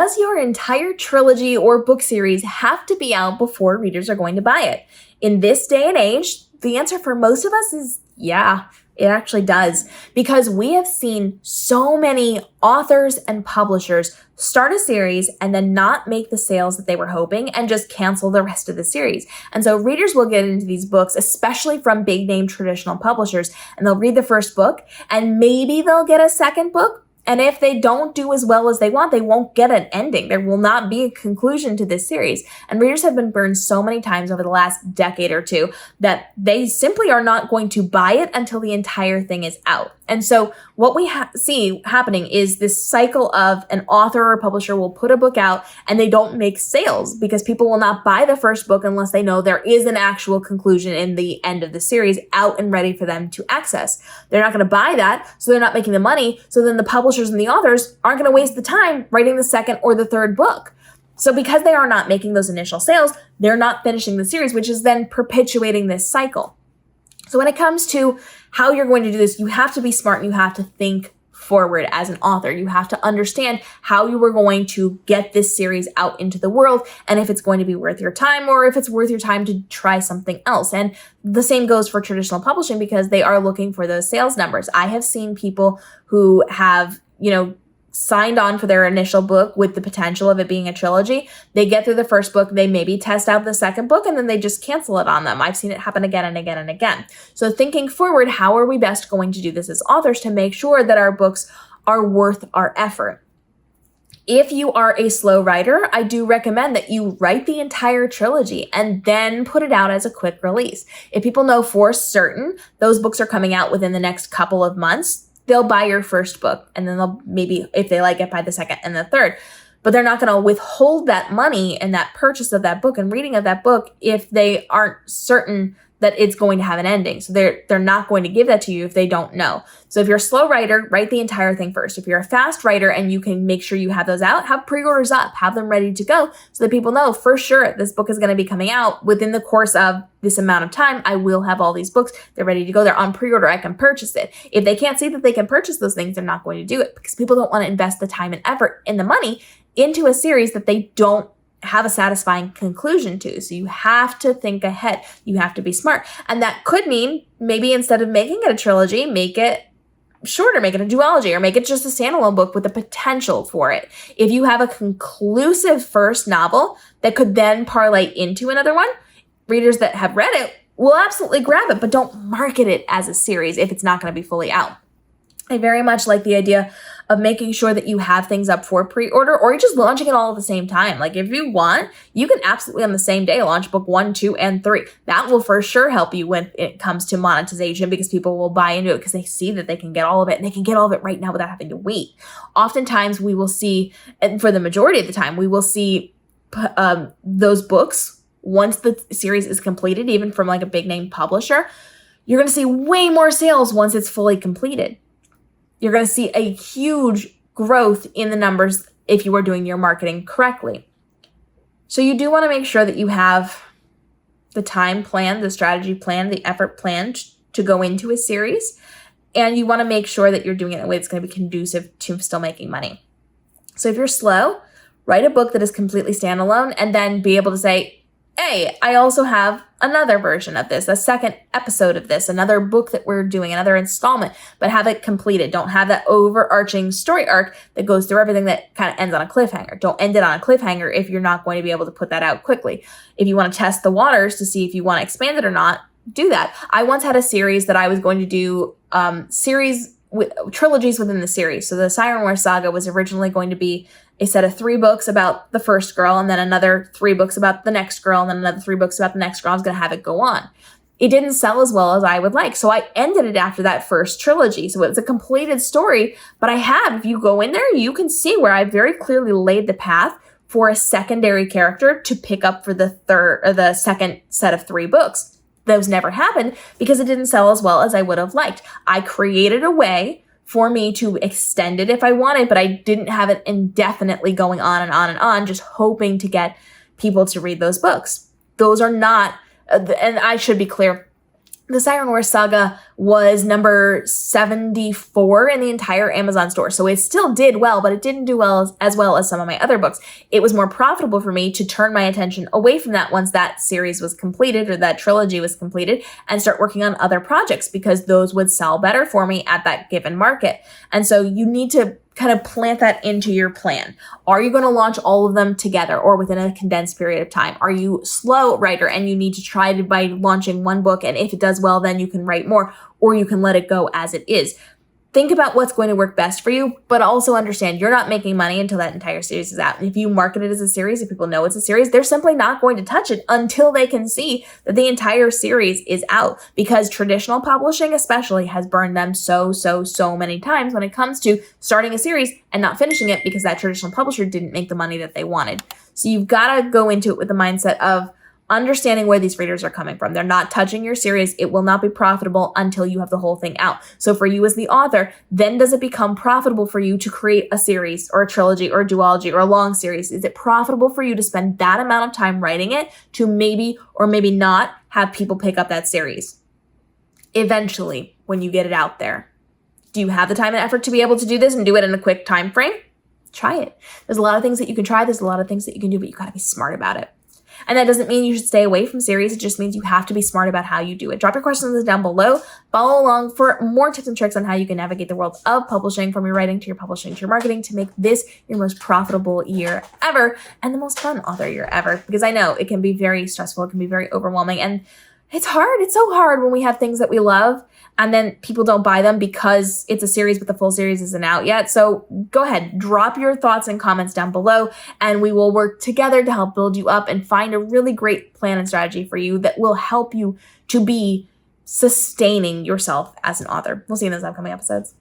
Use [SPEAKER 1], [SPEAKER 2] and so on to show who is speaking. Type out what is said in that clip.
[SPEAKER 1] does your entire trilogy or book series have to be out before readers are going to buy it? In this day and age, the answer for most of us is yeah, it actually does. Because we have seen so many authors and publishers start a series and then not make the sales that they were hoping and just cancel the rest of the series. And so readers will get into these books, especially from big name traditional publishers, and they'll read the first book and maybe they'll get a second book. And if they don't do as well as they want, they won't get an ending. There will not be a conclusion to this series. And readers have been burned so many times over the last decade or two that they simply are not going to buy it until the entire thing is out. And so what we see happening is this cycle of an author or publisher will put a book out and they don't make sales because people will not buy the first book unless they know there is an actual conclusion in the end of the series out and ready for them to access. They're not going to buy that, so they're not making the money. So then the publishers and the authors aren't going to waste the time writing the second or the third book. So because they are not making those initial sales, they're not finishing the series, which is then perpetuating this cycle. So when it comes to how you're going to do this, you have to be smart and you have to think forward as an author. You have to understand how you are going to get this series out into the world and if it's going to be worth your time or if it's worth your time to try something else. And the same goes for traditional publishing because they are looking for those sales numbers. I have seen people who have, signed on for their initial book with the potential of it being a trilogy. They get through the first book, they maybe test out the second book, and then they just cancel it on them. I've seen it happen again and again and again. So thinking forward, how are we best going to do this as authors to make sure that our books are worth our effort? If you are a slow writer, I do recommend that you write the entire trilogy and then put it out as a quick release. If people know for certain those books are coming out within the next couple of months, they'll buy your first book and then they'll maybe, if they like it, buy the second and the third. But they're not going to withhold that money and that purchase of that book and reading of that book if they aren't certain that it's going to have an ending. So they're not going to give that to you if they don't know. So if you're a slow writer, write the entire thing first. If you're a fast writer and you can make sure you have those out, have pre-orders up, have them ready to go so that people know for sure this book is going to be coming out within the course of this amount of time. I will have all these books. They're ready to go. They're on pre-order. I can purchase it. If they can't see that they can purchase those things, they're not going to do it because people don't want to invest the time and effort and the money into a series that they don't have a satisfying conclusion to. So you have to think ahead. You have to be smart. And that could mean maybe instead of making it a trilogy, make it shorter, make it a duology, or make it just a standalone book with the potential for it. If you have a conclusive first novel that could then parlay into another one, readers that have read it will absolutely grab it, but don't market it as a series if it's not going to be fully out. I very much like the idea of making sure that you have things up for pre-order or you're just launching it all at the same time. Like if you want, you can absolutely on the same day launch book 1, 2, and 3. That will for sure help you when it comes to monetization because people will buy into it because they see that they can get all of it and they can get all of it right now without having to wait. Oftentimes we will see, and for the majority of the time, we will see those books once the series is completed, even from like a big name publisher, you're going to see way more sales once it's fully completed. You're going to see a huge growth in the numbers if you are doing your marketing correctly. So you do want to make sure that you have the time plan, the strategy plan, the effort plan to go into a series. And you want to make sure that you're doing it in a way that's going to be conducive to still making money. So if you're slow, write a book that is completely standalone and then be able to say, hey, I also have another version of this, a second episode of this, another book that we're doing, another installment, but have it completed. Don't have that overarching story arc that goes through everything that kind of ends on a cliffhanger. Don't end it on a cliffhanger if you're not going to be able to put that out quickly. If you want to test the waters to see if you want to expand it or not, do that. I once had a series that I was going to do trilogies within the series. So the Siren War Saga was originally going to be a set of 3 books about the first girl and then another 3 books about the next girl and then another 3 books about the next girl. I was going to have it go on. It didn't sell as well as I would like. So I ended it after that first trilogy. So it's a completed story, but if you go in there, you can see where I very clearly laid the path for a secondary character to pick up for the second set of 3 books. Those never happened because it didn't sell as well as I would have liked. I created a way for me to extend it if I wanted, but I didn't have it indefinitely going on and on and on, just hoping to get people to read those books. Those are not, and I should be clear, the Siren Wars saga was number 74 in the entire Amazon store. So it still did well, but it didn't do as well as some of my other books. It was more profitable for me to turn my attention away from that once that series was completed or that trilogy was completed and start working on other projects because those would sell better for me at that given market. And so you need to kind of plant that into your plan. Are you going to launch all of them together or within a condensed period of time? Are you a slow writer and you need to try by launching one book, and if it does well, then you can write more, or you can let it go as it is? Think about what's going to work best for you, but also understand you're not making money until that entire series is out. And if you market it as a series, if people know it's a series, they're simply not going to touch it until they can see that the entire series is out, because traditional publishing especially has burned them so many times when it comes to starting a series and not finishing it because that traditional publisher didn't make the money that they wanted. So you've got to go into it with the mindset of understanding where these readers are coming from. They're not touching your series. It will not be profitable until you have the whole thing out. So for you as the author, then does it become profitable for you to create a series or a trilogy or a duology or a long series? Is it profitable for you to spend that amount of time writing it to maybe or maybe not have people pick up that series eventually when you get it out there? Do you have the time and effort to be able to do this and do it in a quick time frame? Try it. There's a lot of things that you can try. There's a lot of things that you can do, but you got to be smart about it. And that doesn't mean you should stay away from series. It just means you have to be smart about how you do it. Drop your questions down below. Follow along for more tips and tricks on how you can navigate the world of publishing, from your writing to your publishing to your marketing, to make this your most profitable year ever and the most fun author year ever. Because I know it can be very stressful. It can be very overwhelming. And it's hard. It's so hard when we have things that we love and then people don't buy them because it's a series, but the full series isn't out yet. So go ahead, drop your thoughts and comments down below, and we will work together to help build you up and find a really great plan and strategy for you that will help you to be sustaining yourself as an author. We'll see you in those upcoming episodes.